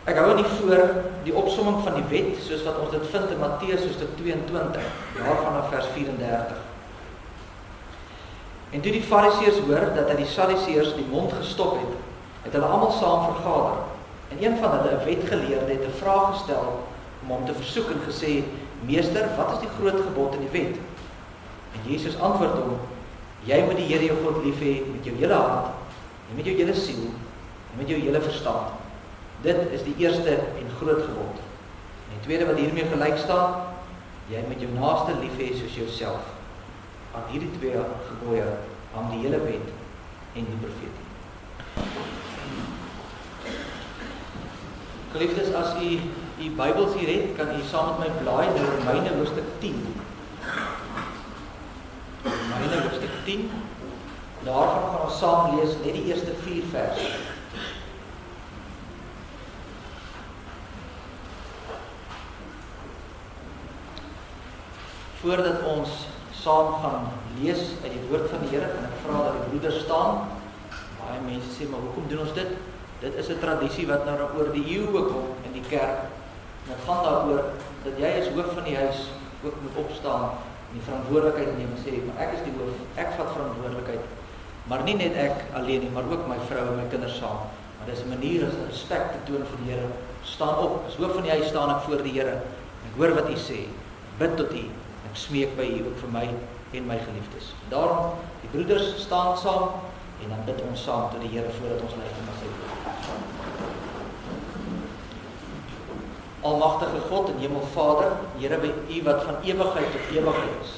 Ek hou nie voor die opsomming van die wet, soos wat ons dit vind in Matteus hoofstuk 22, daarvan af vers 34. En toe die Fariseërs hoor dat hy die Sadduseërs die mond gestop het, het hulle almal saam vergader. En een van hulle, 'n wetgeleerde, het 'n vraag gestel om hom te versoek en gesê: Meester, wat is die groot gebod in die wet? En Jesus antwoord hom: Jy moet die Here jou God lief hê met jou hele hart, en met jou hele siel, en met jou hele verstand. Dit is die eerste en groot gebod. En die tweede wat hiermee gelyk staan: Jy moet jou naaste lief hê soos jouself. Aan hierdie twee gebooie hang die hele wet en die profete. Geliefdes, as u Bybels hier het, kan u saam met my blaai na Romeine hoofstuk 10. Romeine hoofstuk 10. Daarvan gaan ons saam lees net die eerste 4 verse. Voordat ons saam gaan lees uit die woord van die Here, en ek vra dat die broeders staan. Baie mense sê, maar hoekom doen ons dit? Dit is 'n tradisie wat nou oor die eeue kom in die kerk. En dit gaan daaroor dat jy as hoof van die huis ook moet opstaan en die verantwoordelikheid neem en sê, maar ek is die hoof, ek vat verantwoordelikheid. Maar nie net ek alleen nie, maar ook my vrou en my kinders saam. Maar dis 'n manier as respek te toon vir die Here. Staan op, as hoof van die huis staan ek voor die Here. Ek hoor wat u sê, bid tot u, ek smeek by u ook vir my en my geliefdes. Daarom, die broeders staan saam en dan bid ons saam tot die Here voordat ons luister na sy woord. Almagtige God en Hemelvader, Here, by u wat van ewigheid tot ewigheid is.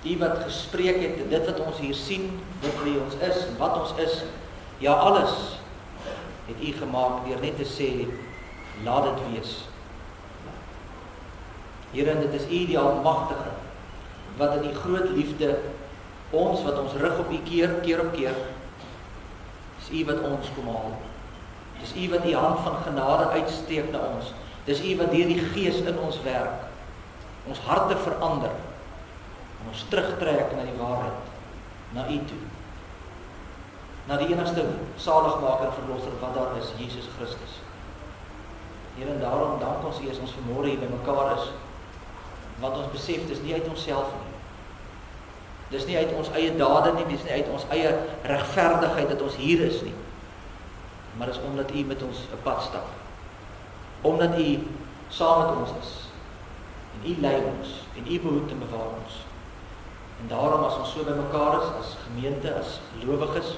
U wat gespreek het, dit wat ons hier sien, dit wie ons is, wat ons is, ja alles, het u gemaak deur net te sê, laat dit wees. Here, dit is u die Almagtige, wat in die groot liefde ons, wat ons rug op u keer op keer, is u wat ons kom haal. Dis u wat die hand van genade uitsteek na ons. Dis u wat deur die Gees in ons werk, ons harte verander, en ons terugtrek na die waarheid, na u toe. Na die enigste saligmaker en verlosser wat daar is, Jesus Christus. Here, en daarom dank ons u as ons vanmôre hier by mekaar is, want ons besef, dis nie uit onsself nie. Dis nie uit ons eie dade nie, dis nie uit ons eie regverdigheid dat ons hier is nie. Maar dis omdat u met ons 'n pad stap. Omdat u saam met ons is. En u lei ons, en u behoed en bewaar ons. En daarom as ons so by mekaar is, as gemeente, as gelowiges,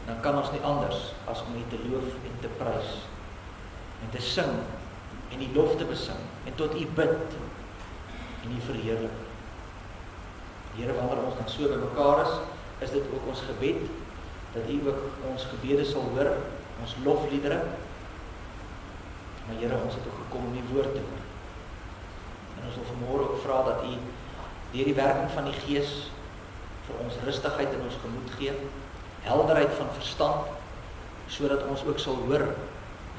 dan kan ons nie anders as om u te loof en te prys, en te sing, en die lof te besing, en tot u bid, en u verheerlik. Here, wanneer ons dan so by mekaar is dit ook ons gebed, dat u ook ons gebede sal hoor, ons lofliedere, maar Here, ons het ook gekom om die woord te hoor. En ons wil vanmôre ook vra dat u deur die werking van die Gees vir ons rustigheid in ons gemoed gee, helderheid van verstand, sodat ons ook sal hoor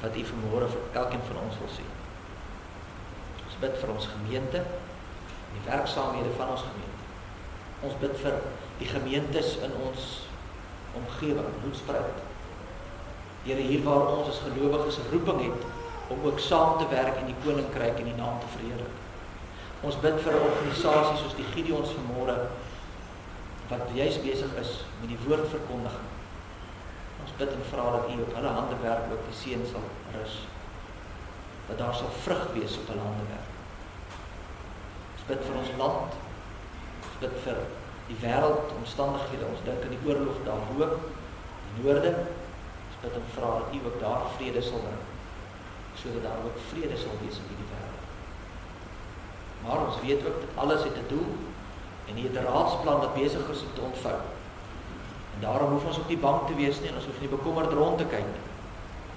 wat u vanmôre vir elkeen van ons wil sê. Ons bid vir ons gemeente, die werksaamhede van ons gemeente. Ons bid vir die gemeentes in ons omgewing, Bloedspruit. Here, hier waar ons as gelowiges 'n roeping het om ook saam te werk in die koninkryk en die naam te verheerlik. Ons bid vir 'n organisasie soos die Gideons vanmôre wat juis besig is met die woordverkondiging. Ons bid en vra dat u op hulle hande werk ook die seën sal rus. Dat daar sal vrug wees op hulle hande werk. Ons bid vir ons land. Ons bid vir die wêreld, omstandighede. Ons dink aan die oorlog daarbo, die noorde. Ons bid en vra dat u ook daar vrede sal bring, sodat daar ook vrede sal wees in die wêreld. Maar ons weet ook dat alles het 'n doel en die het 'n raadsplan wat besig is om te ontvou. En daarom hoef ons ook nie bang te wees nie en ons hoef nie bekommerd rond te kyk nie,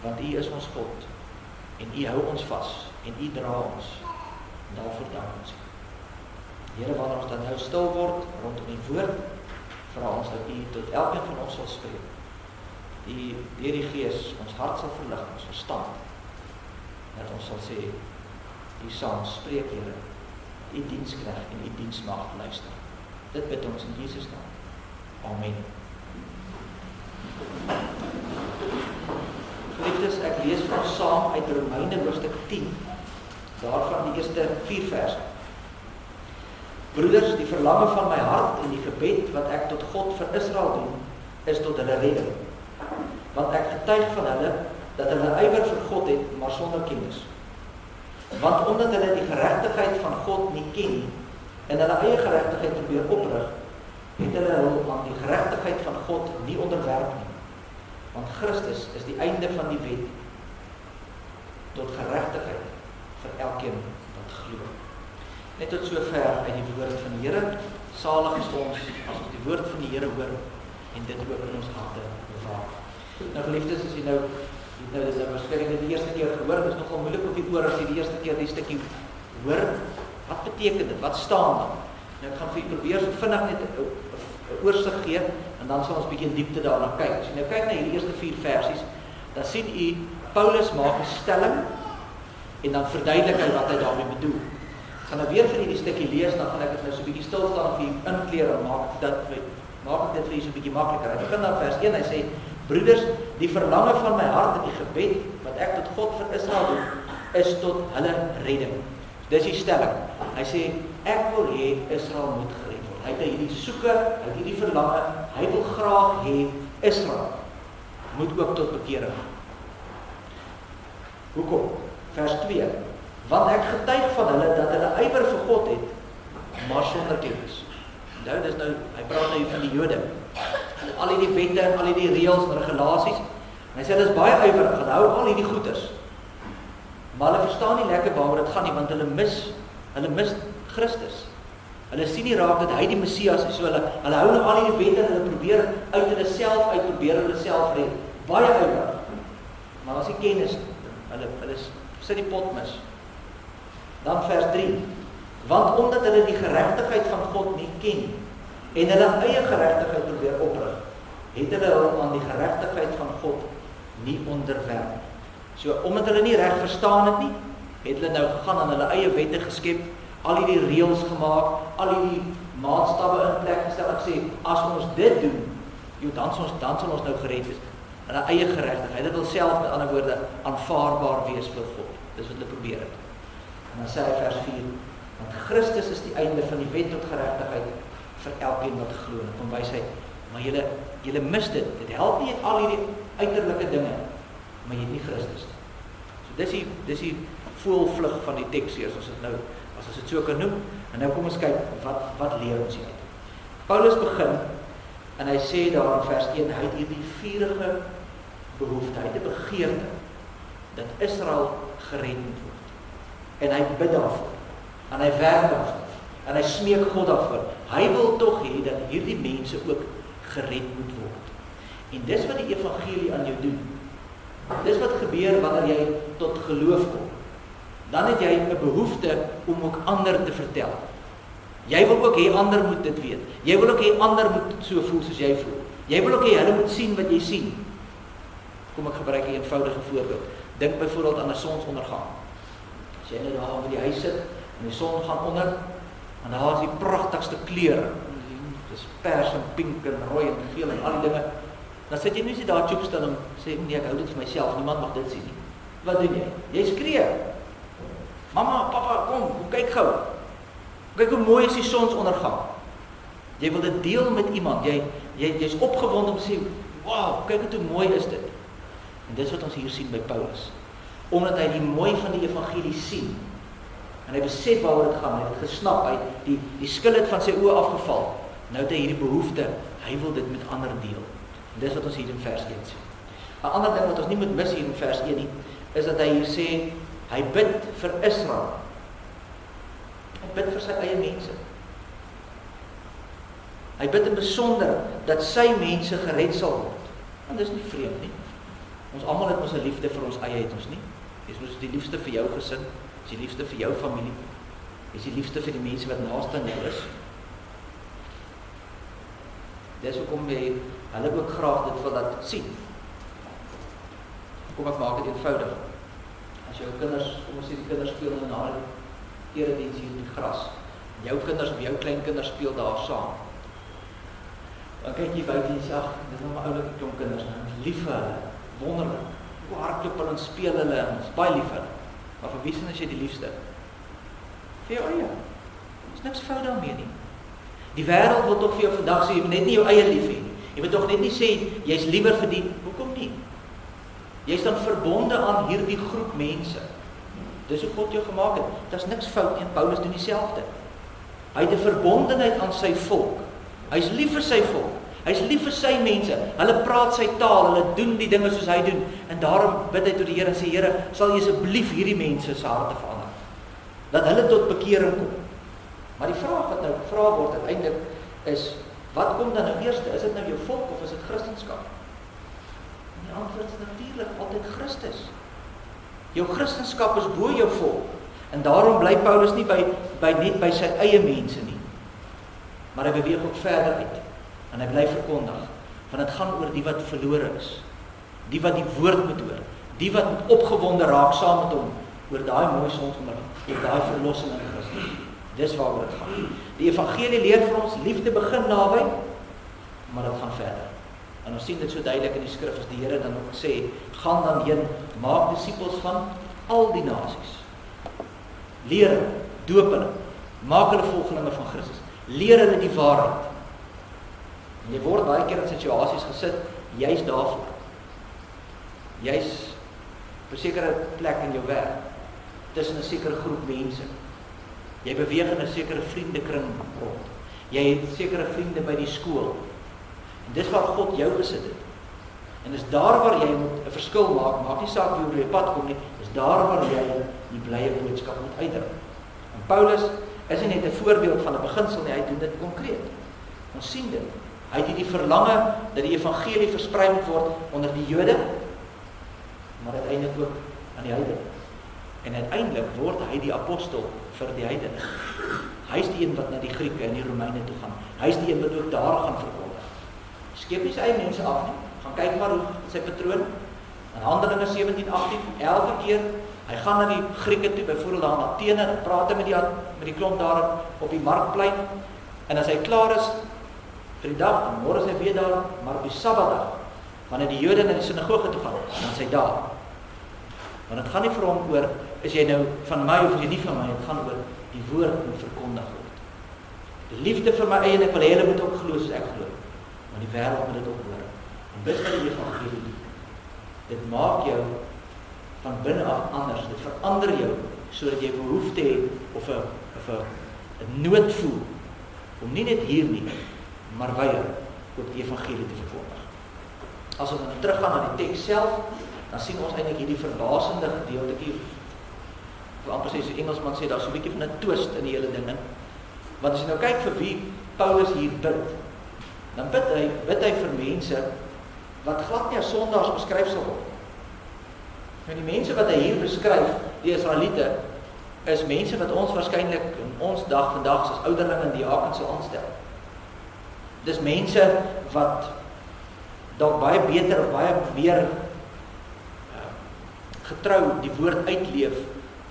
want u is ons God en u hou ons vas en u dra ons. En daarvoor dank ons. Here, wanneer ons dan nou stil word rondom die woord, vra ons dat u tot elkeen van ons sal spreek. U deur die Gees ons hart sal verlig, ons verstand. Dat ons sal sê, u saam spreek, Here, u diensknegt en u diensmaagd luister. Dit bid ons in Jesus naam. Amen. Geliefdes, ek lees vir ons saam uit Romeine hoofstuk 10, daarvan die eerste 4 verse. Broeders, die verlange van my hart en die gebed wat ek tot God vir Israel doen, is tot hulle redding. Want ek getuig van hulle, dat hulle ywer vir God het, maar sonder kennis. Want omdat hulle die geregtigheid van God nie ken nie, en hulle eie geregtigheid probeer oprig, het hulle hul aan die geregtigheid van God nie onderwerp nie. Want Christus is die einde van die wet tot geregtigheid vir elkeen wat glo. Net tot sover uit die woord van die Here. Salig is ons as ons die woord van die Here hoor en dit ook in ons harte bewaar. Nou geliefdes, as jy nou dit is waarskynlik die eerste keer gehoor, dit is nogal moeilik op die oor as jy die eerste keer die stukkie hoor. Wat beteken dit? Wat staan dan? Nou ek gaan vir u probeer so vinnig net 'n oorsig gee en dan sal ons 'n bietjie in diepte daarna kyk. As jy nou kyk na hierdie eerste 4 versies, dan sien u Paulus maak 'n stelling en dan verduidelik hy wat hy daarmee bedoel. Ek gaan nou weer vir hierdie stukkie lees, dan gaan ek dit nou so 'n bietjie stil staan vir u inkleer en maak dit vir u so 'n bietjie makliker. Hy begin dan vers 1, hy sê: Broeders, die verlange van my hart en die gebed wat ek tot God vir Israel doen, is tot hulle redding. Dis die stelling. Hy sê, ek wil hê Israel moet gered word. Hy het hierdie soeke, hy het hierdie verlange, hy wil graag hê Israel moet ook tot bekering. Hoekom? Vers 2. Want ek getuig van hulle dat hulle ywer vir God het, maar sonder kennis. Nou, dis nou, hy praat nou van die Jode. Al die wette en al die reëls en regulasies. En hy sê, dit is baie ywerig, hulle hou al die goeders. Maar hulle verstaan nie lekker waaroor dit gaan nie, want hulle mis Christus. Hulle sien nie raak dat hy die Messias is, so hulle hou nou al die wette en hulle probeer uit hulle self red. Baie ywerig. Maar as jy kennis, hulle sit die pot mis. Dan vers 3. Want omdat hulle die geregtigheid van God nie ken en hulle eie geregtigheid probeer oprig, het hulle hul aan die geregtigheid van God nie onderwerp. So, omdat hulle nie reg verstaan het nie, het hulle nou gegaan en hulle eie wette geskep, al die reëls gemaak, al die maatstawwe in plek gestel en sê, as ons dit doen, dan sal ons nou gered wees. Hulle eie geregtigheid, dit wil self met ander woorde aanvaarbaar wees vir God. Dis wat hulle probeer het. En dan sê hy vers 4, want Christus is die einde van die wet tot geregtigheid vir elkeen wat glo. En dan wys hy, maar julle mis dit. Dit help nie al hierdie uiterlike dinge, maar jy het nie Christus nie. So dis die voelvlug van die teks hier, as ons dit so kan noem. En nou kom ons kyk, wat leer ons hier? Paulus begin, en hy sê daar in vers 1, hy het hierdie vurige behoefte, hy het 'n begeerte, dat Israel gered moet word. En hy bid daarvoor, en hy werk daarvoor, en hy smeek God daarvoor. Hy wil tog hê dat hierdie mense ook gered moet word. En dis wat die evangelie aan jou doen. Dis wat gebeur wanneer jy tot geloof kom. Dan het jy 'n behoefte om ook ander te vertel. Jy wil ook hê ander moet dit weet. Jy wil ook hê ander moet so voel soos jy voel. Jy wil ook hê hulle moet sien wat jy sien. Kom ek gebruik 'n eenvoudige voorbeeld. Dink byvoorbeeld aan 'n sonsondergang. As jy net daar by die huis sit en die son gaan onder, en daar is die pragtigste kleure. Dis pers en pink en rooi en geel en al die dinge. Dan sit jy nie daar choopstil en sê, nee, ek hou dit vir myself, niemand mag dit sien nie. Wat doen jy? Jy skree. Mama, papa, kom, kyk gou. Kyk hoe mooi is die sonsondergang. Jy wil dit deel met iemand. Jy's opgewonde om te sê, wow, kyk hoe mooi is dit. En dis wat ons hier sien by Paulus. Omdat hy die mooi van die evangelie sien. En hy besef waaroor dit gaan. Hy het gesnap, hy die skil het van sy oë afgeval. Nou het hy hierdie behoefte, hy wil dit met ander deel. En dis wat ons hier in vers 1 sien. 'n Ander ding wat ons nie moet mis hier in vers 1 nie, is dat hy hier sê, hy bid vir Israel. Hy bid vir sy eie mense. Hy bid in besonder dat sy mense gered sal word. En dis nie vreemd nie. Ons almal het ons 'n liefde vir ons eie, het ons nie? Dis mos die liefste vir jou gesin, dis die liefste vir jou familie, dis die liefste vir die mense wat naaste aan jou is. Dis hoekom hulle ook graag dit wil laat sien. Kom ek maak dit eenvoudig. As jou kinders, kom ons sê die kinders speel in 'n erediens hier in die gras. Jou kinders of jou kleinkinders speel daar saam. Dan kyk jy buite en sê, ag, dis nou maar oulike klomp kinders, lief vir hulle, wonderlik. hoe hardloop hulle en speel hulle en is baie lief hulle. Maar vir wie sin is jy die liefste? Vir jou eie. Is niks fout daarmee nie. Die wêreld wil tog vir jou vandag sê, jy moet net nie jou eie lief hê nie. Jy moet tog net nie sê, jy's liewer vir die, hoekom nie? Jy's dan verbonde aan hierdie groep mense. Dis hoe God jou gemaak het. Daar's niks fout nie, en Paulus doen dieselfde. Hy het 'n verbondenheid aan sy volk. Hy's lief vir sy volk. Hy's lief vir sy mense. Hulle praat sy taal, hulle doen die dinge soos hy doen. En daarom bid hy tot die Here en sê, Here, sal jy asseblief hierdie mense se harte verander. Dat hulle tot bekering kom. Maar die vraag wat nou gevra word uiteindelik is, wat kom dan nou eerste? Is dit nou jou volk of is dit Christendom? En die antwoord is natuurlik altyd Christus. Jou Christendom is bo jou volk. En daarom bly Paulus nie net by sy eie mense nie. Maar hy beweeg ook verder uit. En hy bly verkondig. Want dit gaan oor die wat verlore is. Die wat die woord moet hoor. Die wat moet opgewonde raak saam met hom oor daai mooi sonskimmer, oor daai verlossing in Christus. Dis waaroor dit gaan. Die evangelie leer vir ons, liefde begin naby, maar dit gaan verder. En ons sien dit so duidelik in die skrif, as die Here dan ook sê, gaan dan heen, maak disippels van al die nasies. Leer hulle, doop hulle, maak hulle volgelinge van Christus. Leer hulle die waarheid. En jy word baie keer in situasies gesit, jy's daarvoor. Jy's op 'n sekere plek in jou werk, tussen 'n sekere groep mense. Jy beweeg in 'n sekere vriendekring rond. Jy het sekere vriende by die skool. En dis waar God jou gesit het. En dis daar waar jy moet 'n verskil maak, maak nie saak wie oor jou pad kom nie, dis daar waar jy die blye boodskap moet uitdra. En Paulus is nie net 'n voorbeeld van 'n beginsel nie, hy doen dit konkreet. Ons sien dit. Hy het hierdie verlange dat die evangelie versprei moet word onder die Jode, maar uiteindelik ook aan die heidene. En uiteindelik word hy die apostel vir die heidene. Hy is die een wat na die Grieke en die Romeine toe gaan. Hy is die een wat ook daar gaan verkondig. Skeep nie sy eie mense af nie. Gaan kyk maar hoe sy patroon. In Handelinge 17:18, elke keer hy gaan na die Grieke toe, byvoorbeeld daar in Athene, en praat met die klomp daar op die markplein. En as hy klaar is vir die dag, dan môre is hy weer daar, maar op die Sabbatdag, wanneer die Jode na die sinagoge toe gaan, dan is hy daar. Want dit gaan nie vir hom oor, is jy nou van my of is jy nie van my, dit gaan oor die woord moet verkondig word. Die liefde vir my eie en ek wil hê hulle moet ook glo soos ek glo. Maar die wêreld moet dit ook hoor. En dit wat die evangelie doen. Dit maak jou van binne af anders. Dit verander jou sodat jy behoefte het of 'n nood voel om nie net hier nie, maar weier ook die evangelie te verkondig. As ons dan teruggaan na die teks self, dan sien ons eintlik hierdie verbasende gedeeltjie. Vir amper sê so Engelsman sê daar so 'n bietjie van 'n twist in die hele ding. Want as jy nou kyk vir wie Paulus hier bid, dan bid hy vir mense wat glad nie as sondaars beskryf sal word. Nou die mense wat hy hier beskryf, die Israeliete, is mense wat ons waarskynlik in ons dag vandag as ouderlinge en diakens sal aanstel. Dis mense wat dalk baie beter of baie meer getrou die woord uitleef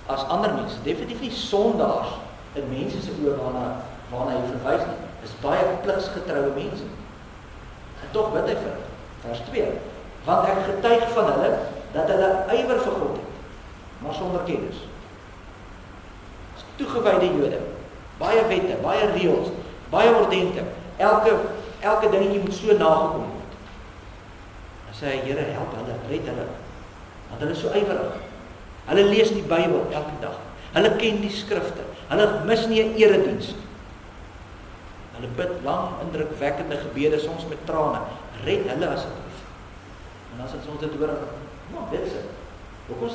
as ander mense. Definitief nie sondaars in mense se oë waarna hy verwys nie. Dis baie pligsgetroue mense. En tog bid hy vir hulle. Vers 2. Want ek getuig van hulle dat hulle ywer vir God het, maar sonder kennis. Toegewyde Jode, baie wette, baie reëls, baie ordente. Elke dingetjie moet so nagekom word. Dan sê hy, Here, help hulle, red hulle. Want hulle is so ywerig. Hulle lees die Bybel elke dag. Hulle ken die skrifte. Hulle mis nie 'n erediens. Hulle bid lang, indrukwekkende gebede, soms met trane. Red hulle asseblief. En as ons dit hoor, nou, dit is dit. Hoekom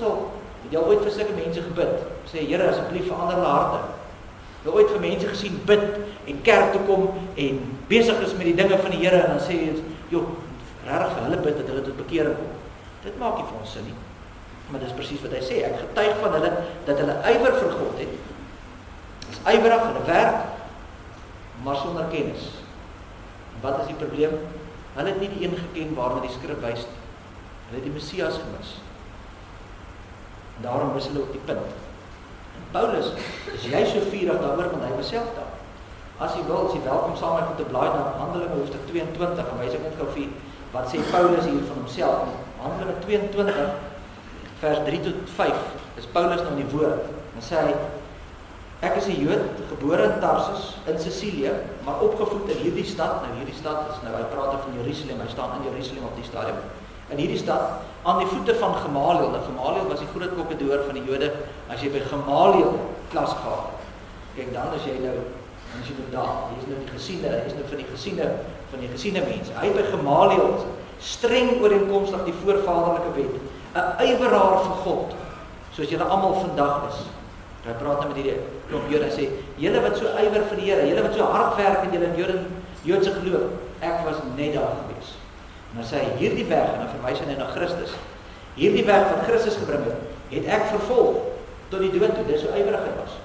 het jy ooit vir sulke mense gebid? Sê, Here, asseblief verander hulle harte. Jy ooit vir mense gesien bid en kerk toe kom en besig is met die dinge van die Here en dan sê jy, joh, regtig vir hulle bid dat hulle tot bekering kom. Dit maak nie vir ons sin nie. Maar dis presies wat hy sê. Ek getuig van hulle dat hulle ywer vir God het. Is ywerig, hulle werk, maar sonder kennis. En wat is die probleem? Hulle het nie die een geken waarna die skrif wys nie. Hulle het die Messias gemis. En daarom is hulle op die punt. En Paulus is jy so vurig daaroor, want hy was self daar. As jy wil, is jy welkom saam met te blaai na Handelinge hoofstuk 22, en wys ek net gou vir wat sê Paulus hier van homself. Handelinge 22 vers 3 tot 5, is Paulus nou in die woord, en sê hy, ek is 'n Jood, gebore in Tarsus, in Sicilië, maar opgevoed in hierdie stad. Nou hierdie stad is nou, hy praat van Jerusalem, hy staan in Jerusalem op die stadium. In hierdie stad, aan die voete van Gamaliel. Nou Gamaliel was die groot kokkedoor van die Jode, as jy by Gamaliel klas gehad. Kijk, dan as jy nou, as jy nou daar, hy is nou die gesiene, hy is nou van die gesiene mense. Hy by Gamaliel, streng ooreenkomstig die voorvaderlike wet, 'n ywerraar vir God, soos julle almal vandag is. Hy praat nou met hierdie klomp Jode en sê, julle wat so ywer vir die Here, julle wat so hard werk in julle Joodse geloof, ek was net daar gewees. En dan sê hy, hierdie weg, en dan verwys hy na Christus, hierdie weg wat Christus gebring het ek vervolg tot die dood toe, dis so ywerig hy was.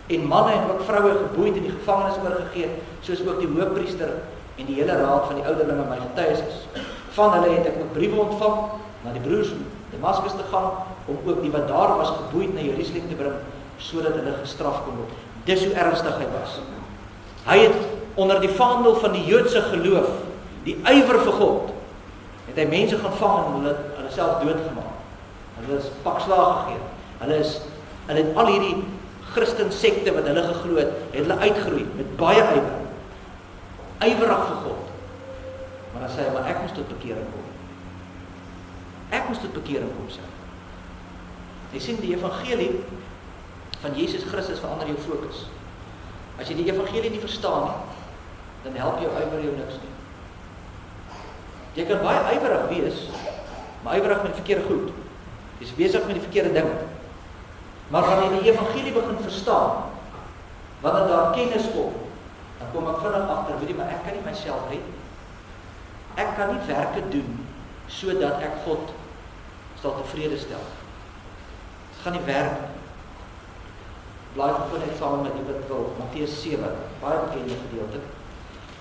En manne en ook vroue geboeid in die gevangenis oorgegee, soos ook die hoofpriester en die hele raad van die ouderlinge my getuies is. Van hulle het ek ook briewe ontvang, na die broers in Damaskus te gaan, om ook die wat daar was geboeid na Jerusalem te bring, sodat hulle gestraf kon word. Dis hoe ernstig hy was. Hy het onder die vaandel van die Joodse geloof, die ywer vir God, het hy mense gaan vang en hulle self doodgemaak. Hulle is pakslaag gegee. Hulle het al hierdie Christen sekte wat hulle geglo het hulle uitgeroei met baie ywer. Ywerig vir God. Maar dan sê hy, maar ek moes tot bekering kom. Ek moes tot bekering kom, sê. Jy sien, die evangelie van Jesus Christus verander jou fokus. As jy die evangelie nie verstaan nie, dan help jou ywer jou niks nie. Jy kan baie ywerig wees, maar ywerig met die verkeerde goed. Jy is besig met die verkeerde ding. Maar wanneer jy die evangelie begin verstaan, wanneer daar kennis kom, dan kom ek vinnig agter, weet jy, maar ek kan nie myself red. Ek kan nie werke doen, sodat ek God sal tevrede stel. Dit gaan nie werk. Blaai gewoon net saam met die wat wil, Matteus 7, baie bekende gedeelte.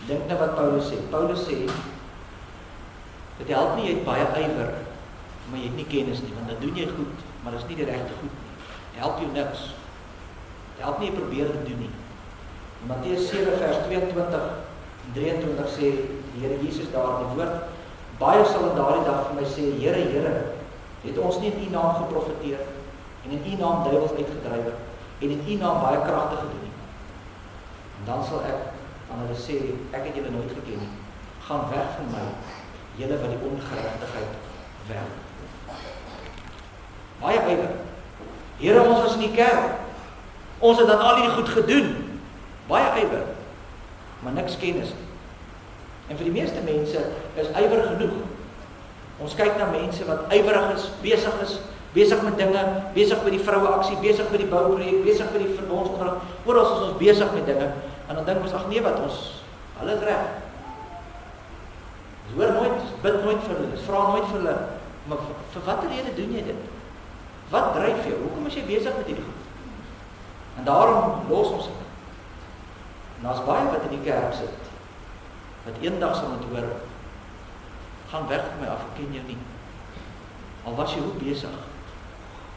Dink nou wat Paulus sê. Paulus sê, dit help nie, jy het baie ywer, maar jy het nie kennis nie, want dan doen jy goed, maar dit is nie die regte goed nie. Dit help jou niks. Dit help nie, jy probeer te doen nie. In Matteus 7 vers 22 en 23 sê die Here Jesus daar in die woord, baie sal in daardie dag vir my sê, Here, Here, het ons nie in U naam geprofeteer, en in U naam duiwels uitgedryf, en in U naam baie kragtig gedoen nie. En dan sal ek aan hulle sê, ek het julle nooit geken nie. Gaan weg van my, julle wat die ongeregtigheid werk. Baie ywer. Here, ons was in die kerk. Ons het dan al die goed gedoen. Baie ywer. Maar niks kennis nie. En vir die meeste mense is ywer genoeg. Ons kyk na mense wat ywerig is, besig met dinge, besig met die vroue aksie, besig met die bouprojek, besig met die verbondsonderrig. Oral is ons besig met dinge. En dan dink ons, ag nee, wat hulle is reg. Ons hoor nooit, bid nooit vir hulle, vra nooit vir hulle, maar vir watter rede doen jy dit? Wat dryf jou? Hoekom is jy besig met hierdie goed? En daarom los ons dit. En daar's baie wat in die kerk sit, wat eendag sal moet hoor, gaan weg van my af, ek ken jou nie. Al was jy hoe besig,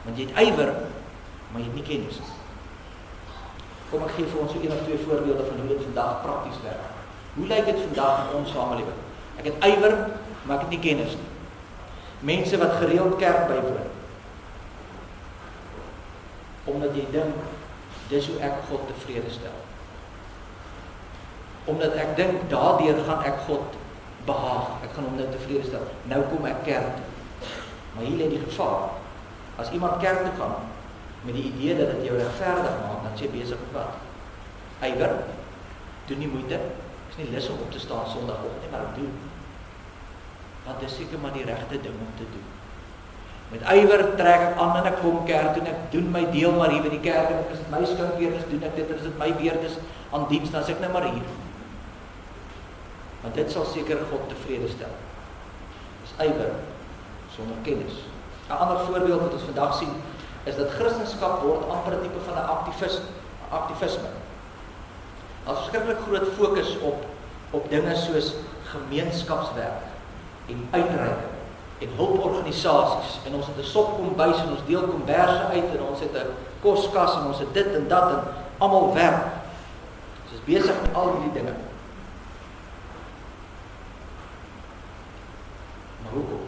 want jy het ywer, maar jy het nie kennis. Kom ek gee vir ons so 1 of 2 voorbeelde van hoe dit vandag prakties werk. Hoe lyk dit vandag in ons samelewing? Ek het ywer, maar ek het nie kennis nie. Mense wat gereeld kerk bywoon, omdat jy dink, dis hoe ek God tevrede stel. Omdat ek dink, daardeur gaan ek God behaag, ek gaan hom nou tevrede stel. Nou kom ek kerk toe. Maar hier lê die gevaar. As iemand kerk toe gaan, met die idee dat dit jou regverdig maak, dan sê jy besig met wat? Ywer, doen nie moeite, is nie lus om op te staan Sondagoggend nie, maar ek doen. Want dit is seker maar die regte ding om te doen. Met ywer trek ek aan en ek kom kerk toe en ek doen my deel maar hier by die kerk en as dit my skinkbeurt is, doen ek dit, en as dit my beurt is aan diens, dan is ek nou maar hier. Want dit sal seker God tevrede stel. Dis ywer sonder kennis. 'n Ander voorbeeld wat ons vandag sien, is dat Christendom word amper 'n tipe van 'n aktivisme. Daar's verskriklik groot fokus op dinge soos gemeenskapswerk en uitreiking en hulporganisasies, en ons het 'n sopkombuis en ons deel komberse uit en ons het 'n koskas en ons het dit en dat en almal werk. Ons is besig met al hierdie dinge. Maar hoekom?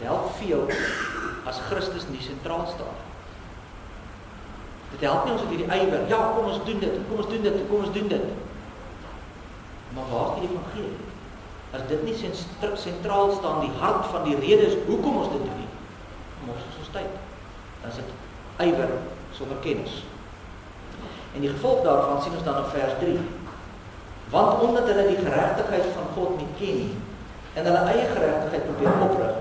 Dit help veel as Christus nie sentraal staan. Dit help nie ons het hierdie ywer, ja, kom ons doen dit, kom ons doen dit, kom ons doen dit. Maar waar is die evangelie? As dit nie sentraal staan, die hart van die rede is, hoekom ons dit doen nie, mors ons tyd. Dan is dit ywer sonder kennis. En die gevolg daarvan sien ons dan op vers 3. Want omdat hulle die geregtigheid van God nie ken nie, en hulle eie geregtigheid probeer oprig,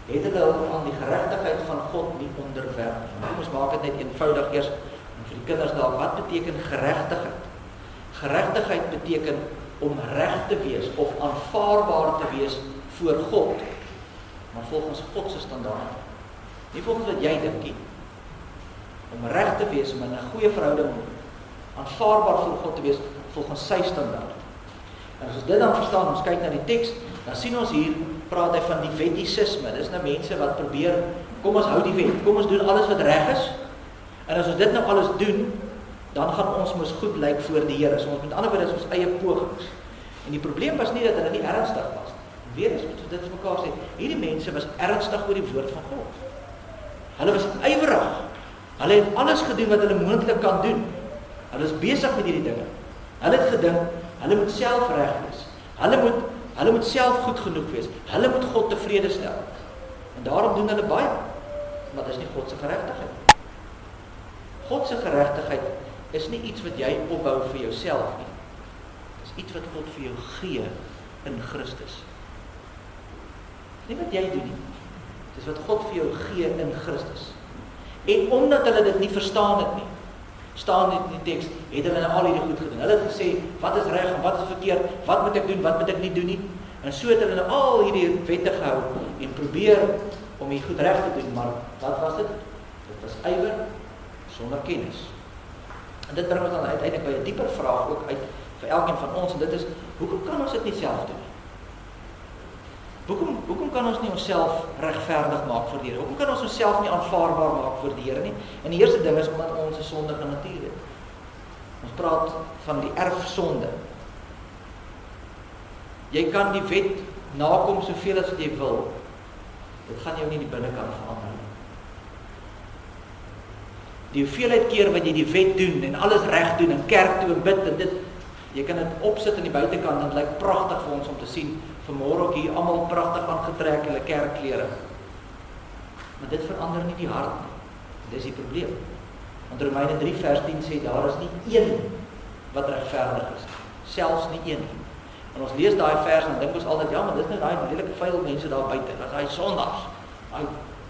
het hulle aan die geregtigheid van God nie onderwerp nie. Ons maak dit net eenvoudig eers, en vir die kinders daar, wat beteken geregtigheid? Geregtigheid beteken om reg te wees, of aanvaarbaar te wees voor God, maar volgens God se standaard. Nie volgens wat jy dink nie. Om reg te wees, om in 'n goeie verhouding aanvaarbaar voor God te wees, volgens sy standaard. En as ons dit dan verstaan, ons kyk na die teks, dan sien ons hier, praat hy van die wettisisme. Dis nou mense wat probeer, kom ons hou die wet, kom ons doen alles wat reg is, en as ons dit nou alles doen, dan gaan ons mos goed lyk voor die Here. So ons met ander woorde is ons eie pogings. En die probleem was nie dat hulle nie ernstig was. Weer eens moet ons dit vir mekaar sê, hierdie mense was ernstig oor die woord van God. Hulle was ywerig. Hulle het alles gedoen wat hulle moontlik kan doen. Hulle is besig met hierdie dinge. Hulle het gedink, hulle moet self reg wees. Hulle moet self goed genoeg wees. Hulle moet God tevrede stel. En daarom doen hulle baie. Maar dit is nie God se geregtigheid. God se geregtigheid is nie iets wat jy opbou vir jouself nie. Dit is iets wat God vir jou gee in Christus. Nie wat jy doen nie. Dit is wat God vir jou gee in Christus. En omdat hulle dit nie verstaan het nie, staan dit in die teks, het hulle al hierdie goed gedoen. Hulle het gesê, wat is reg en wat is verkeerd, wat moet ek doen, wat moet ek nie doen nie. En so het hulle al hierdie wette gehou en probeer om die goed reg te doen, maar wat was dit? Dit was ywer sonder kennis. En dit bring ons dan uiteindelik by 'n dieper vraag ook uit vir elkeen van ons, en dit is, hoekom kan ons dit nie self doen? Hoekom kan ons nie onsself regverdig maak voor die Here? Hoekom kan ons onsself nie aanvaarbaar maak voor die Here nie? En die eerste ding is omdat ons 'n sondige natuur het. Ons praat van die erfsonde. Jy kan die wet nakom soveel as wat jy wil. Dit gaan jou nie die binnekant verander nie. Die hoeveelheid keer wat jy die wet doen en alles reg doen en kerk toe en bid en dit, jy kan dit opsit aan die buitekant en dit lyk pragtig vir ons om te sien. Vanmôre ook hier almal pragtig aangetrek hulle kerkklere. Maar dit verander nie die hart nie. Dis die probleem. Want Romeine 3 vers 10 sê daar is nie een wat regverdig is, selfs nie een nie. En ons lees daai vers en dink ons altyd, ja, maar dis net daai redelike vuil mense daar buite, dat daai sondaars, daai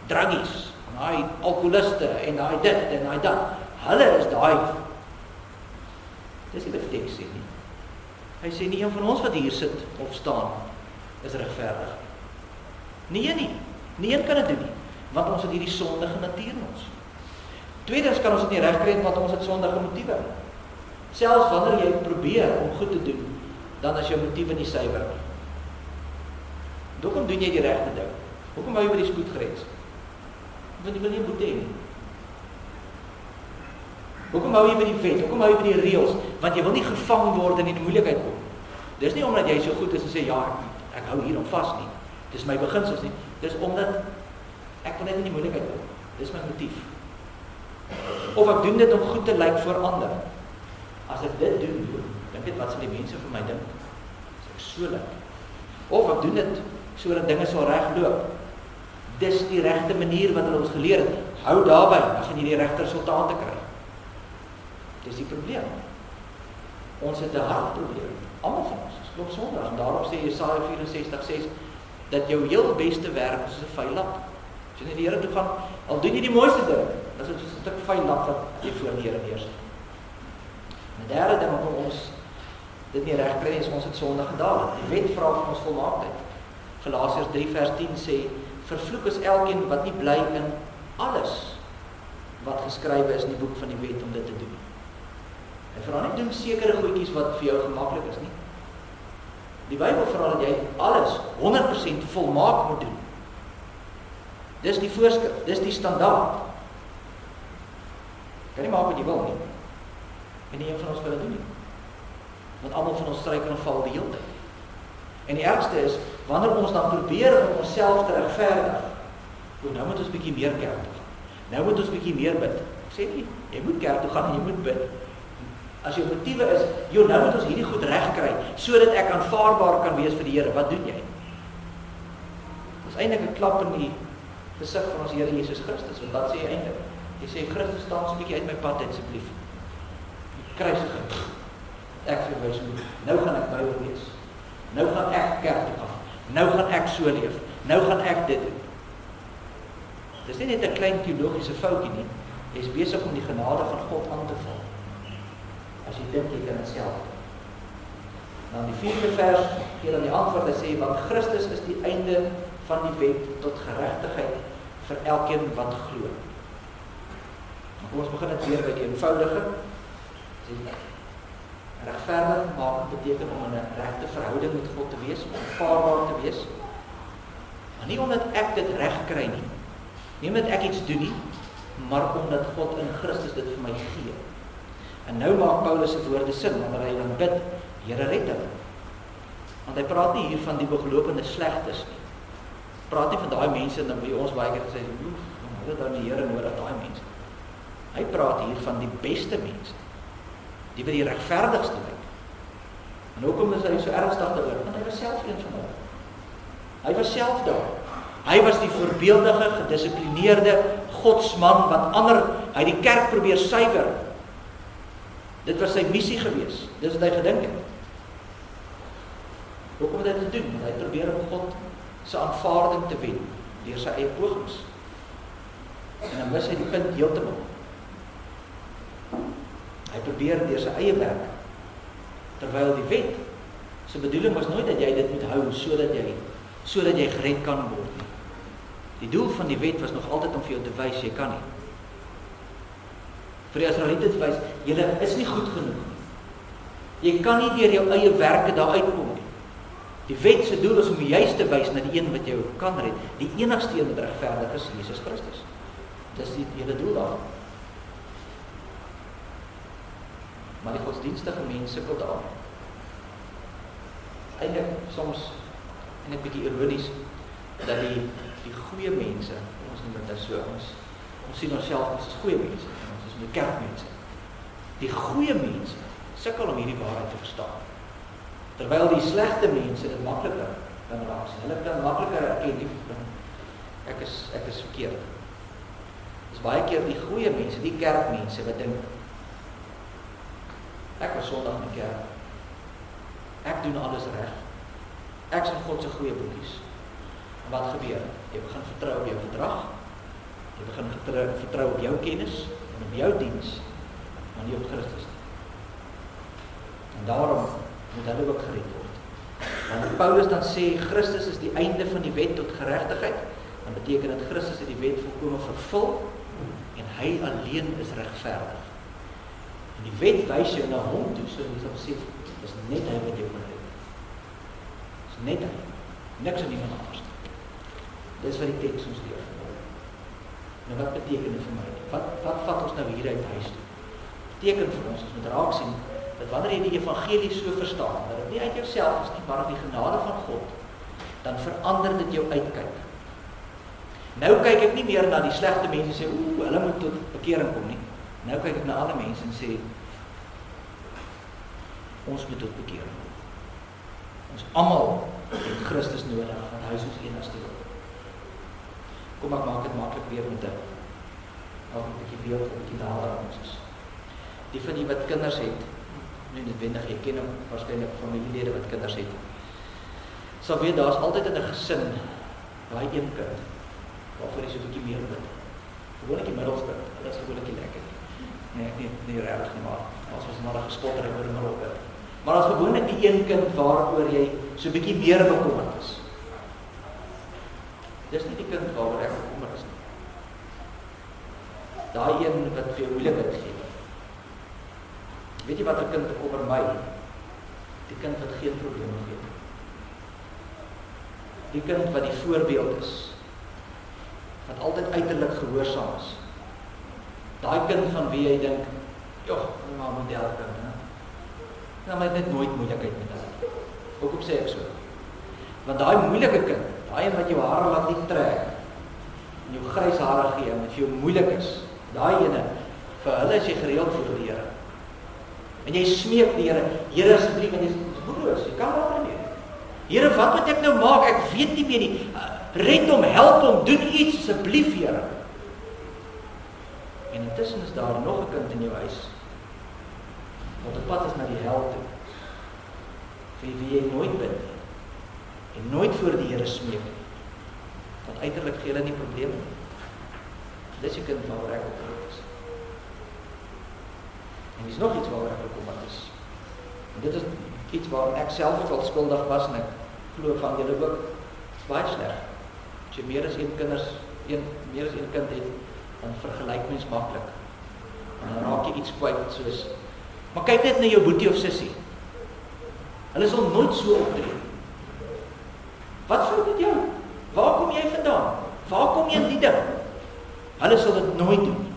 druggies, daai alkoholiste en daai dit en daai dat. Hulle is daai. Dis nie wat die teks sê nie. Hy sê nie een van ons wat hier sit of staan is regverdig. Nie een nie. Nie een kan dit doen nie, want ons het hierdie sondige natuur in ons. Tweedens kan ons dit nie regkry want ons het sondige motiewe. Selfs wanneer jy probeer om goed te doen, dan is jou motiewe nie suiwer nie. Hoekom doen jy die regte ding? Hoekom hou jy by die spoedgrens? Want jy wil nie boete hê nie. Hoekom hou jy by die wet? Hoekom hou jy by die reëls? Want jy wil nie gevang word en in die moeilikheid kom. Dis nie omdat jy so goed is en sê ja, ek hou hierom vas nie. Dis my beginsels nie. Dis omdat ek wil net in die moeilikheid kom. Dis my motief. Of ek doen dit om goed te lyk voor ander. As ek dit doen, dink net wat sal die mense vir my dink? As ek so lyk. Of ek doen dit sodat dinge sal reg loop. Dis die regte manier wat hulle ons geleer het. Hou daarby, dan gaan jy die regte resultate kry. Dis die probleem. Ons het 'n hartprobleem. Almal van ons is klop sondaars. En daarom sê Jesaja 64:6 dat jou heel beste werk is 'n vuil lap. As jy na die Here toe gaan, al doen jy die mooiste ding, dan is dit soos 'n stuk vuil lap wat jy voor die Here neersit. En die derde ding wat ons dit nie reg kry is ons het sonde gedaan. Die wet vra van ons volmaaktheid. Galasiërs 3 vers 10 sê, vervloek is elkeen wat nie bly in alles wat geskrywe is in die boek van die wet om dit te doen. En vra nie doen sekere goedjies wat vir jou gemaklik is nie. Die Bybel vra dat jy alles 100% volmaak moet doen. Dis die voorskrif, dis die standaard. Kan nie maak wat jy wil nie. En nie een van ons wil dit doen nie. Want almal van ons struikel en val die hele tyd. En die ergste is, wanneer ons dan probeer om onsself te regverdig, Nou moet ons bietjie meer kerk toe gaan. Nou moet ons bietjie meer bid. Ek sê nie, jy moet kerk toe gaan en jy moet bid. As jou motiewe is, nou moet ons hierdie goed reg kry, sodat ek aanvaarbaar kan wees vir die Here. Wat doen jy? Dit is eintlik 'n klap in die gesig van ons Here Jesus Christus. Want wat sê jy eintlik? Jy sê, Christus, staan so 'n bietjie uit my pad asseblief. Die kruisiging. Ek verwys moet. Nou gaan ek Bybel lees. Nou gaan ek kerk toe gaan. Nou gaan ek so leef. Nou gaan ek dit doen. Dis nie net 'n klein teologiese foutjie nie. Jy is besig om die genade van God aan te val. As jy dink jy kan dit self doen. Dan die 4de vers gee dan die antwoord. Hy sê, want Christus is die einde van die wet tot geregtigheid vir elkeen wat glo. Kom ons begin dit weer by die eenvoudige. Regverdig maak beteken om in 'n regte verhouding met God te wees, om aanvaarbaar te wees. Maar nie omdat ek dit reg kry nie. Nie omdat ek iets doen nie, maar omdat God in Christus dit vir my gee. En nou maak Paulus se woorde sin, wanneer hy dan bid, Here red hulle. Want hy praat nie hier van die begelopende slegtes nie. Praat nie van daai mense en dan by ons baie keer gesê, hulle het dan die Here nodig, daai mense. Hy praat hier van die beste mense. Die wat die regverdigste lyk. En hoekom is hy so ernstig daaroor? Want hy was self een van hulle. Hy was self daar. Hy was die voorbeeldige, gedissiplineerde godsman wat ander, hy die kerk probeer suiwer. Dit was sy missie gewees. Dis wat hy gedink het. Hoekom het hy dit doen? Want hy probeer om God se aanvaarding te wen deur sy eie pogings. En dan mis hy die punt heeltemal. Hy probeer deur sy eie werk, terwyl die wet se bedoeling was nooit dat jy dit moet hou sodat jy gered kan word nie. Die doel van die wet was nog altyd om vir jou te wys jy kan nie. Vir die Israeliete te wys, julle is nie goed genoeg nie. Jy kan nie deur jou eie werke daar uitkom nie. Die wet se doel is om juist te wys na die een wat jou kan red. Die enigste een wat regverdig is, Jesus Christus. Dis die hele doel daarvan. Maar die godsdienstige mense sukkel daar. Eintlik soms, en 'n bietjie ironies, dat die goeie mense, ons noem dit so, ons sien onsself as goeie mense, ons is die kerkmense. Die goeie mense sukkel om hierdie waarheid te verstaan. Terwyl die slegte mense dit makliker kan raak sien. Hulle kan makliker erken, ek is verkeerd. Dis baie keer die goeie mense, die kerkmense wat dink, ek was Sondag in die kerk. Ek doen alles reg. Ek is in God se goeie boekies. En wat gebeur? Jy begin vertrou op jou gedrag. Jy begin vertrou op jou kennis en op jou diens, maar nie op Christus nie. En daarom moet hulle ook gered word. Want Paulus dan sê, Christus is die einde van die wet tot geregtigheid, dan beteken dat Christus het die wet volkome vervul, en hy alleen is regverdig. En die wet wys jou na hom toe, so jy sal sê, dis net hy wat jou kan red. Dis net hy, niks aan iemand anders. Dis wat die teks ons leer. Nou wat beteken dit vir my? Wat vat ons nou hier uit huis toe? Beteken vir ons moet raak sien, dat wanneer jy die evangelie so verstaan, dat dit nie uit jouself is nie, maar uit die genade van God, dan verander dit jou uitkyk. Nou kyk ek nie meer na die slegte mense en sê, hulle moet tot bekering kom nie. Nou kyk ek na alle mense en sê, ons moet tot bekering kom. Ons almal het Christus nodig, want hy is ons enigste hulp. Kom ek maak dit maklik weer met 'n bietjie beeld, 'n bietjie nader aan ons is. Die van die wat kinders het, nie noodwendig, jy ken hom waarskynlik familielede wat kinders het, sal weet, daar is altyd in 'n gesin daai een kind waarvoor jy so 'n bietjie meer bid. Gewoonlik die middelpunt, dit is gewoonlik lekker. Nee, nie regtig nie, maar as ons maar gespotter oor die middelpunt. Maar as gewoonlik die een kind waaroor jy so 'n bietjie meer bekommerd is. Dis nie die kind waaroor ek bekommerd is nie. Daai een wat vir jou moeilikheid gee. Weet jy wat 'n kind oor my? Die kind wat geen probleme gee. Die kind wat die voorbeeld is, wat altyd uiterlik gehoorsaam is. Daai kind van wie jy dink, joh, maar modelkind, né? Nou, maar net nooit moeilikheid met hulle. Hoekom sê ek so? Want daai moeilike kind, daai wat jou hare laat nie trek, en jou grys hare gee, en dit vir jou moeilik is, daai ene, vir hulle is jy gereeld voor die Here. En jy smeek die Here, Here asseblief, en jy is broos, jy kan maar nie. Here, wat moet ek nou maak? Ek weet nie meer nie. Red hom, help hom, doen iets, asseblief, Here. En intussen is daar nog 'n kind in jou huis, wat op pad is na die hel toe, vir wie jy nooit bid nie, en nooit voor die Here smeek nie, want uiterlik gee hulle nie probleme nie. Dis die kind waaroor ek opgeroep is. En dis nog iets waaroor ek bekommerd is. En dit is iets waarom ek self ook al skuldig was, en ek glo van julle ook, baie sleg. As jy meer as een kind het, dan vergelyk mens maklik. En dan raak jy iets kwyt, soos, maar kyk net na jou boetie of sussie. Hulle sal nooit so optree. Wat fout met jou? Waar kom jy vandaan? Waar kom jy in die ding? Hulle sal dit nooit doen.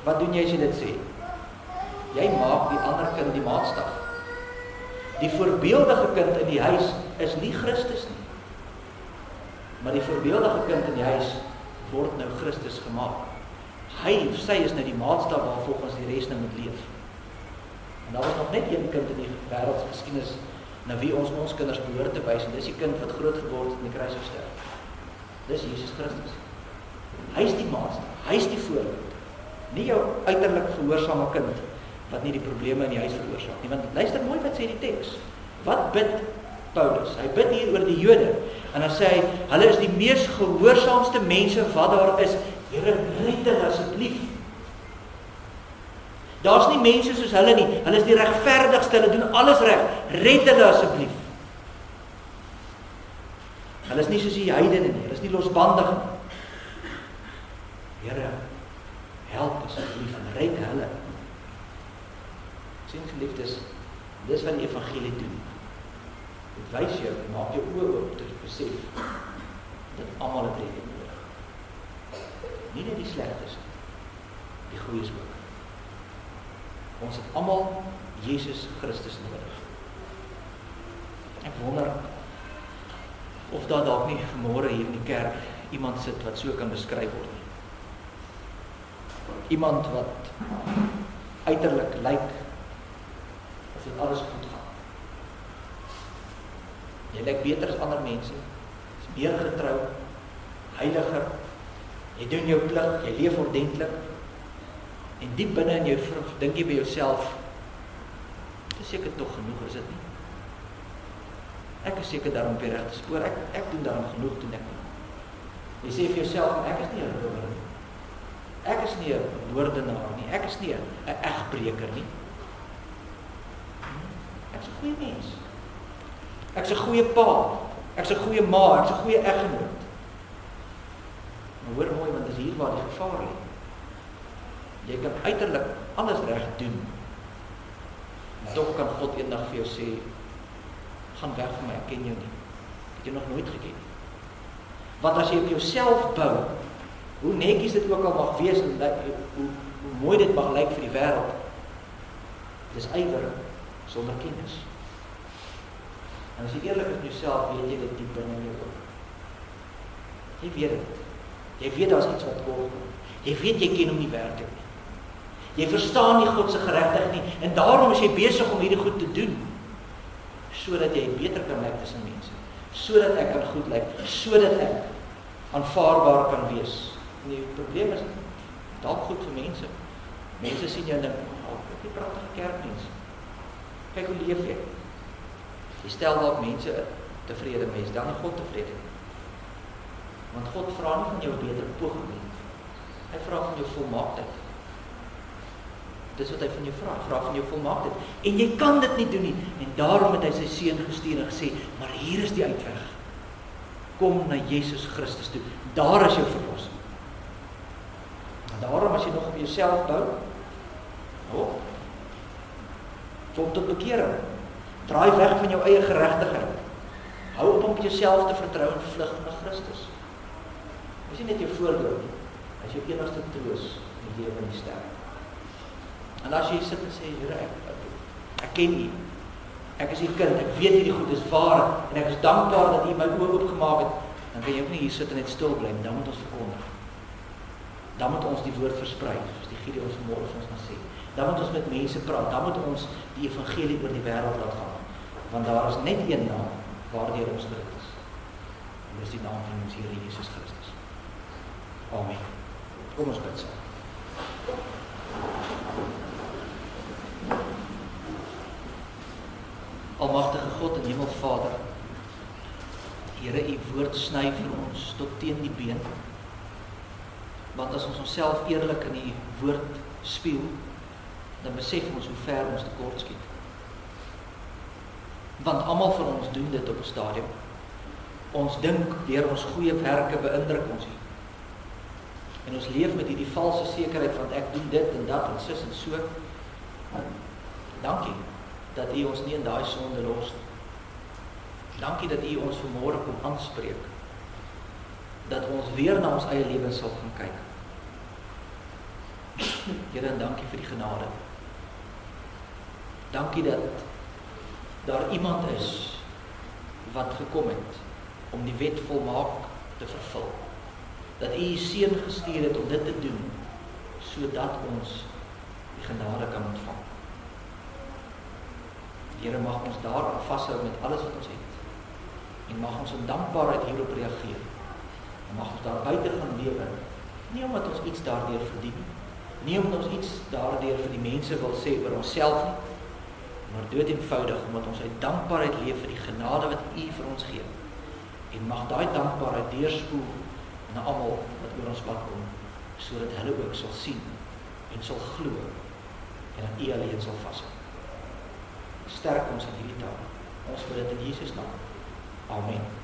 Wat doen jy as jy dit sê? Jy maak die ander kind die maatstaf. Die voorbeeldige kind in die huis is nie Christus nie. Maar die voorbeeldige kind in die huis word nou Christus gemaak. Hy of sy is nou die maatstaf waar volgens die res nou moet leef. En daar was nog net een kind in die wêreldgeskiedenis na wie ons kinders behoort te wys, en dis die kind wat groot geword het in die kruis gesterf. Dis Jesus Christus. Hy is die maatstaf, hy is die voorbeeld. Nie jou uiterlik gehoorsame kind wat nie die probleme in die huis veroorsaak nie. Want luister mooi wat sê die teks. Wat bid Paulus? Hy bid hier oor die Jode, en dan sê hy, hulle is die mees gehoorsaamste mense wat daar is. Here, red hulle asseblief. Daar's nie mense soos hulle nie. Hulle is die regverdigste, hulle doen alles reg. Red hulle asseblief. Hulle is nie soos die heidene nie, hulle is nie losbandig nie. Here, help asseblief en red hulle. Sien geliefdes, dis wat die evangelie doen. Dit wys jou, maak jou oë oop tot besef dat almal het redding nodig. Nie net die slegtes nie, die goeies ook. Ons het almal Jesus Christus nodig. Ek wonder of daar dalk nie môre hier in die kerk iemand sit wat so kan beskryf word nie. Iemand wat uiterlik lyk of dit alles goed gaan. Jy lyk beter as ander mense, is meer getrou, heiliger, jy doen jou plig, jy leef ordentlik, en diep binne in jou dink jy by jouself, dit is seker tog genoeg, is dit nie? Ek is seker daarom op die regte spoor, ek doen daarom genoeg, doen ek nie. Jy sê vir jouself, ek is nie 'n rower nie, ek is nie 'n moordenaar nie, ek is nie 'n egbreker nie. Ek is 'n goeie mens. Ek is 'n goeie pa, ek is 'n goeie ma, ek is 'n goeie eggenoot. Maar hoor mooi, want dis hier waar die gevaar lê. Jy kan uiterlik alles reg doen. Tog kan God eendag vir jou sê, gaan weg van my, ek ken jou nie. Ek het jou nog nooit geken nie. Want as jy op jouself bou, hoe netjies dit ook al mag wees, en hoe mooi dit mag lyk vir die wêreld, dis ywer sonder kennis. En as jy eerlik is met jouself, weet jy dit diep binne in jou ook. Jy weet dit. Jy weet daar's iets wat kom. Jy weet jy ken hom nie werklik nie. Jy verstaan nie God se geregtigheid nie, en daarom is jy besig om hierdie goed te doen, sodat jy beter kan lyk tussen mense, sodat ek kan goed lyk, sodat ek aanvaarbaar kan wees. En die probleem is dalk goed vir mense. Mense sien jou en dink, ek is 'n pragtige kerkmens. Kyk hoe leef jy. Jy stel dalk mense tevrede, mense, dan God tevrede. Want God vra nie van jou beter poging nie. Hy vra van jou volmaaktheid. Dis wat hy van jou vra. Hy vra van jou volmaaktheid. En jy kan dit nie doen nie. En daarom het hy sy seun gestuur en gesê, maar hier is die uitweg. Kom na Jesus Christus toe. Daar is jou verlossing. En daarom as jy nog op jouself bou, kom tot bekering. Draai weg van jou eie geregtigheid. Hou op om jouself te vertrou en vlug na Christus. Dis nie net jou voordeel nie. As jou enigste troos in die lewe en die sterf. En as jy sit en sê, Here, ek ken U. Ek is U kind, ek weet hierdie goed is waar, en ek is dankbaar dat U my oë oopgemaak het. dan kan jy ook nie hier sit en net stil bly, dan moet ons verkondig. Dan moet ons die woord versprei, soos die Gideon vanmôre ons gaan sê. Dan moet ons met mense praat, dan moet ons die evangelie oor die wêreld laat gaan. Want daar is net een naam waardeur ons gered is. En dis die naam van ons Here Jesus Christus. Amen. Kom ons bid saam. Almagtige God en Hemelvader, Here, U woord sny vir ons tot teen die been. Want as ons onsself eerlik in die woord spieël, dan besef ons hoe ver ons tekort skiet. Want almal van ons doen dit op 'n stadium. Ons dink deur ons goeie werke beïndruk ons nie. En ons leef met hierdie valse sekerheid van ek doen dit en dat en sis en so. Dankie dat U ons nie in daai sonde los nie. Dankie dat U ons vanmôre kom aanspreek. Dat ons weer na ons eie lewens sal gaan kyk. Here, en dankie vir die genade. Dankie dat daar iemand is wat gekom het om die wet volmaak te vervul. Dat U Seun gestuur het om dit te doen, sodat ons die genade kan ontvang. Here, mag ons daarop vashou met alles wat ons het. En mag ons in dankbaarheid hierop reageer. En mag ons daar buite gaan lewe, nie omdat ons iets daardeur verdien, nie omdat ons iets daardeur vir die mense wil sê oor onsself nie, maar dood eenvoudig omdat ons uit dankbaarheid leef vir die genade wat U vir ons gee. En mag daai dankbaarheid deurspoel na almal wat oor ons pad kom, sodat hulle ook sal sien en sal glo en aan U alleen sal vashou. Sterk ons in hierdie dag. Ons bid dit in Jesus naam. Amen.